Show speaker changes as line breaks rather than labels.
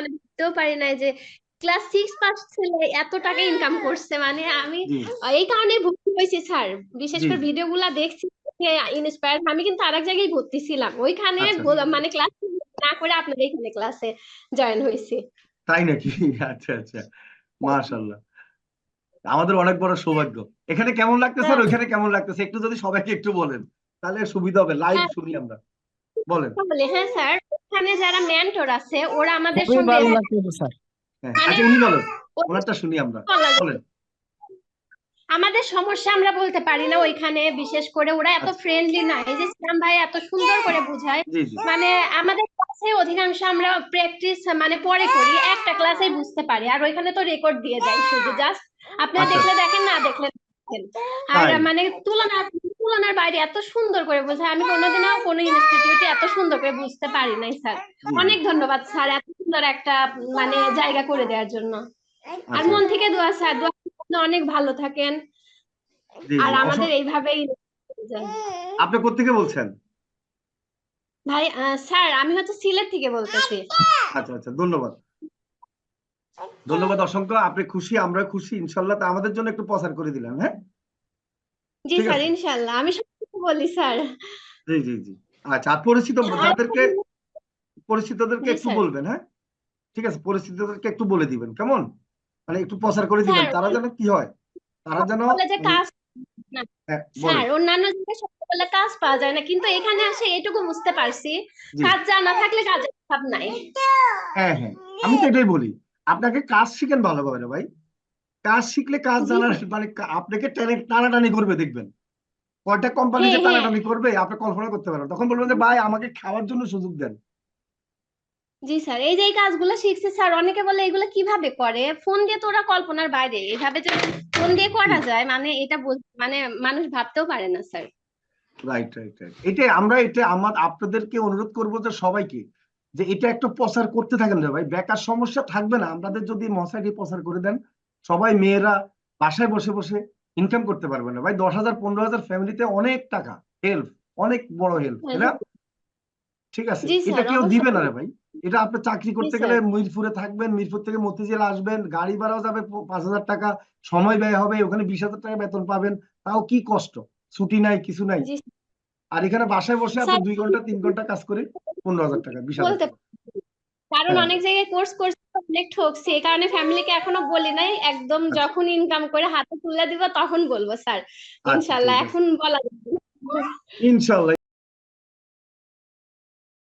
মানে বুঝতেও পারি নাই যে ক্লাস 6 পাস ছেলে এত টাকা ইনকাম করছে। মানে আমি
জি
এই কারণে ভর্তি হয়েছি স্যার, বিশেষ
জি
করে ভিডিও গুলা দেখছি, ইন্সপায়ার। আমি কিন্তু আরেক জায়গায় ভর্তি ছিলাম, ওইখানে
আচ্ছা
মানে ক্লাস না করে আপনাদের এখানে ক্লাসে জয়েন হয়েছি।
তাই নাকি? আচ্ছা আচ্ছা, মাশাআল্লাহ, আমাদের অনেক বড় সৌভাগ্য। এখানে কেমন লাগতেছে আর ওইখানে কেমন লাগতেছে একটু যদি সবাইকে একটু বলেন তাহলে সুবিধা হবে, লাইভ
হ্যাঁ,
শুনি আমরা। বলেন।
তাহলে হ্যাঁ স্যার, ওখানে যারা মেন্টর আছে ওরা আমাদের
খুবই
সঙ্গে
ভালো লাগতেছে স্যার।
হ্যাঁ
মানে
আচ্ছা, উনি বলেন,
ওদের
ওনারটা শুনি আমরা। বলেন।
আমাদের সমস্যা আমরা বলতে পারি না ওইখানে, বিশেষ করে ওরা এত
আচ্ছা,
ফ্রেন্ডলি না, এই যে ইসলাম ভাই এত সুন্দর করে বুঝায়।
জি জি
মানে আমাদের ক্লাসে অধিকাংশ আমরা প্র্যাকটিস মানে পরে করি, একটা ক্লাসে বুঝতে পারি, আর ওইখানে তো রেকর্ড দিয়ে যায় শুধু, জাস্ট আপনারা
আচ্ছা
দেখলে
আচ্ছা,
দেখেন, না দেখলে দেখেন। আর
তাই।
মানে তুলনার বাইরে এত সুন্দর করে বোঝায়, আমি কোনোদিনও কোনো ইনস্টিটিউটে এত সুন্দর করে বুঝতে পারি নাই স্যার।
জি জি
অনেক ধন্যবাদ স্যার, এত সুন্দর একটা মানে জায়গা করে দেওয়ার জন্য। আর
আচ্ছা
মন
আচ্ছা,
থেকে দোয়া স্যার, দোয়া করবেন, আপনি অনেক ভালো থাকেন
জি
আর
জি
আমাদের এইভাবেই যান।
আপনি কোত্থেকে বলছেন?
ভাই স্যার, আমি হচ্ছে সিলেট থেকে বলতেছি।
আচ্ছা আচ্ছা, ধন্যবাদ। ধন্যবাদ অসংখ্য, আপনি খুশি আমরা খুশি ইনশাল্লাহ, তা আমাদের জন্য একটু প্রচার করে দিলেন, হ্যাঁ।
জি
ঠিক
স্যার,
আছে,
ইনশাল্লাহ আমি সব কিছু বলি স্যার।
জি জি জি। আচ্ছা, আর পরিচিত
আর
যাদেরকে, পরিচিতদেরকে
জি
একটু
স্যার।
বলবেন, হ্যাঁ। ঠিক আছে, পরিচিতদেরকে একটু বলে দিবেন কেমন, মানে একটু প্রচার করে দিবেন,
স্যার
তারা যেন কি হয়, তারা যেন
বলে যে
ওই,
কাজ না
হ্যাঁ, বলেন।
স্যার, অন্যান্য জায়গায় সব বলে কাজ পাওয়া যায় না, কিন্তু এখানে আসে এটুকু বুঝতে পারছি,
জি,
কাজ জানা থাকলে কাজের অভাব নাই।
হ্যাঁ হ্যাঁ, আমি তো এটাই বলি, আপনাকে কাজ শিখেন ভালোভাবে না ভাই, কাজ শিখলে কাজ
জি
জানার
স্যার।
মানে আপনাকে টানাটানি করবে দেখবেন, কয়টা কোম্পানি
হ্যাঁ
যে
হ্যাঁ।
টানাটানি করবে আপনি কল্পনা করতে পারেন, তখন বলবেন যে ভাই আমাকে খাওয়ার জন্য সুযোগ দেন।
জি স্যার, এই যে এই কাজগুলো শিখছে স্যার, অনেকে বলে এগুলো কিভাবে করে, ফোন দিয়ে তো ওরা কল্পনার বাইরে, এভাবে যে ফোন দিয়ে
জি,
করা যায় মানে এটা মানে মানুষ ভাবতেও পারে না স্যার।
রাইট রাইট রাইট, এটাই আমরা, এটা আমার আপনাদেরকে অনুরোধ করবো যে সবাইকে, যে এটা একটু প্রচার করতে থাকেন রে ভাই, বেকার সমস্যা থাকবে না, আমাদের যদি মশাইটি প্রচার করে দেন, সবাই মেয়েরা বাসায় বসে বসে ইনকাম করতে পারবে না ভাই, 10,000 15,000 ফ্যামিলিতে অনেক টাকা, হেল্প, অনেক বড় হেল্প, তাই না? ঠিক আছে,
জি
এটা
স্যার,
কেউ দিবে না
অবশ্যই।
রে ভাই, এটা আপনি চাকরি
জি
করতে গেলে
স্যার।
মিরপুরে থাকবেন, মিরপুর থেকে মতিঝিল আসবেন, গাড়ি ভাড়াও যাবে 5,000 টাকা, সময় ব্যয় হবে, ওখানে 20,000 টাকা বেতন পাবেন, তাও কি কষ্ট, ছুটি নাই কিছু নাই।
জি
আর এখানে বাসায় বসে আপনি
স্যার,
2 ঘন্টা 3 ঘন্টা কাজ করে 15,000 টাকা, বিশ হাজার
বলতে
টাকা
পারি। কারণ
হ্যাঁ
অনেক জায়গায় কোর্স করছি, অনেক ঠকছি, এই কারণে ফ্যামিলিকে এখনো বলি নাই, একদম
আচ্ছা
যখন ইনকাম করে হাতে তুলে দিব তখন বলবো স্যার।
আচ্ছা,
ইনশাল্লাহ,
ঠিক আছে,
এখন বলা যাবে না।
ইনশাল্লাহ।